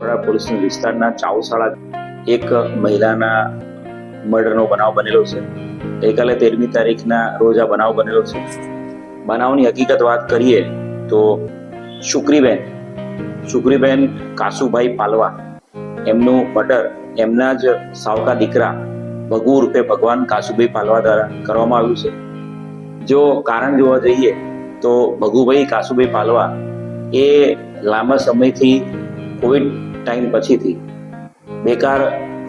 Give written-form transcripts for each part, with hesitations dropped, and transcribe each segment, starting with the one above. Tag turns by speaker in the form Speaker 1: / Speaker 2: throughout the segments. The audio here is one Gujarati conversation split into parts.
Speaker 1: પોલીસ વિસ્તારના ચાઉશાળા એક મહિલાના મર્ડરનો બનાવ બનેલો છે. ગઈકાલે 13મી તારીખના રોજ આ બનાવ બનેલો છે. બનાવની હકીકત વાત કરીએ તો શુક્રીબેન કાસુભાઈ પાલવા એમનું મર્ડર એમના જ સાવકા દીકરા ભગુ રૂપે ભગવાન કાસુભાઈ પાલવા દ્વારા કરવામાં આવ્યું છે. જો કારણ જોવા જઈએ તો ભગુભાઈ કાસુભાઈ પાલવા એ લાંબા સમયથી કોવિડ ટાઈમ પછીથી બેકાર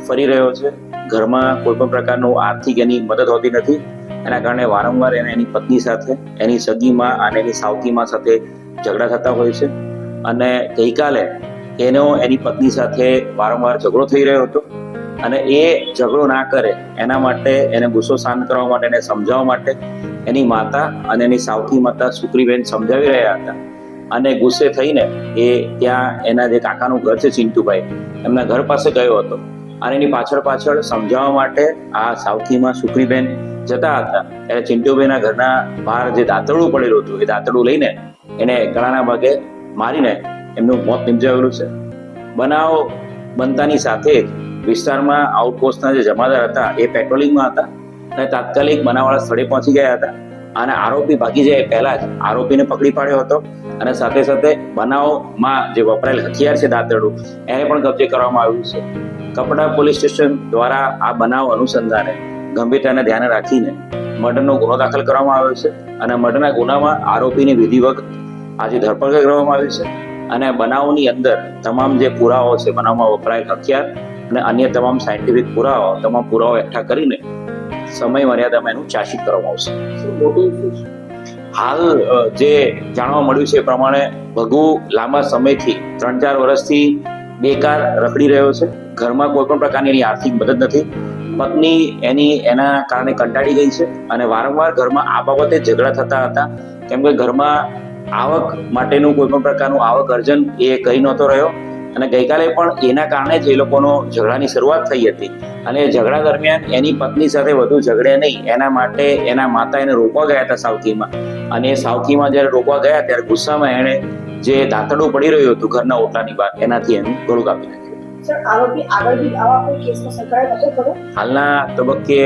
Speaker 1: ફરી રહ્યો છે. ઘરમાં કોઈ પણ પ્રકારનું આર્થિક એની મદદ હોતી નથી. એના કારણે વારંવાર એને એની પત્ની સાથે, એની સગીમાં અને એની સાવકીમાં સાથે ઝઘડા થતા હોય છે. અને ગઈકાલે એની પત્ની સાથે વારંવાર ઝઘડો થઈ રહ્યો હતો અને એ ઝઘડો ના કરે એના માટે એને ગુસ્સો શાંત કરવા માટે, એને સમજાવવા માટે એની માતા અને એની સાવકી માતા શુક્રીબેન સમજાવી રહ્યા હતા. અને ગુસ્સે થઈને એ ત્યાં એના જે કાકાનું ઘર છે ચિંટુભાઈ, એમના ઘર પાસે ગયો હતો અને એની પાછળ સમજાવવા માટે આ સાવકીમાં શુક્રીબેન જતા હતા ત્યારે ચિંટુભાઈના ઘરના બહાર જે દાંતરડું પડેલું હતું એ દાંતરડું લઈને એને ગળાના ભાગે મારીને એમનું મોત નિપજાવેલું છે. બનાવ બનતાની સાથે જ વિસ્તારમાં આઉટપોસ્ટના જે જમાદાર હતા એ પેટ્રોલિંગમાં હતા અને તાત્કાલિક બનાવવાળા સ્થળે પહોંચી ગયા હતા અને આરોપી ભાગી જાય પહેલા જ આરોપીને પકડી પાડ્યો હતો અને સાથે સાથે બનાવમાં જે વપરાયેલ હથિયાર છે દાંતરડું એને પણ કબજે કરવામાં આવ્યું છે. કપડા પોલીસ સ્ટેશન દ્વારા આ બનાવ અનુસંધાને ગંભીરતાને ધ્યાને રાખીને મર્ડરનો ગુનો દાખલ કરવામાં આવ્યો છે અને મર્ડરના ગુનામાં આરોપીની વિધિવત આજે ધરપકડ કરવામાં આવી છે. અને બનાવની અંદર તમામ જે પુરાવાઓ છે, બનાવમાં વપરાયેલ હથિયાર અને અન્ય તમામ સાયન્ટિફિક તમામ પુરાવાઓ એકઠા કરીને સમય મર્યાદામાં એનું ચાર્જશીટ કરવામાં આવશે. હાલ જે જાણવા મળ્યું છે એ પ્રમાણે ભગુ લાંબા સમયથી 3-4 વર્ષથી બેકાર રખડી રહ્યો છે. ઘરમાં કોઈ પણ પ્રકારની એની આર્થિક મદદ નથી. પત્ની એના કારણે કંટાળી ગઈ છે અને વારંવાર ઘરમાં આ બાબતે ઝઘડા થતા હતા કેમ કે ઘરમાં આવક માટેનું કોઈ પણ પ્રકારનું આવક અર્જન એ કરી નહોતો રહ્યો અને ગઈકાલે પણ એના કારણે જ એ લોકોનો ઝઘડાની શરૂઆત થઈ હતી. અને ઝઘડા દરમિયાન એની પત્ની સાથે વધુ ઝઘડે નહીં એના માટે એના માતા એને રોકવા ગયા હતા સાવકીમાં. અને એ સાવકીમાં જ્યારે રોકવા ગયા ત્યારે ગુસ્સામાં એણે જે દાંતરડું પડી રહ્યું હતું ઘરના ઓટલાની બહાર એનાથી એનું ગળું કાપી નાખ્યું. હાલના તબક્કે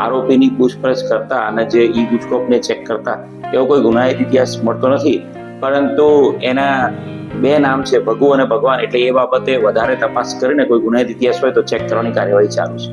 Speaker 1: આરોપીની પૂછપરછ કરતા અને જે ઈ ગુજકોપને ચેક કરતા એવો કોઈ ગુનાહિત ઇતિહાસ મળતો નથી, પરંતુ એના 2 નામ છે ભગુ અને ભગવાન, એટલે એ બાબતે વધારે તપાસ કરીને કોઈ ગુનાહિત ઇતિહાસ હોય તો ચેક કરવાની કાર્યવાહી ચાલુ છે.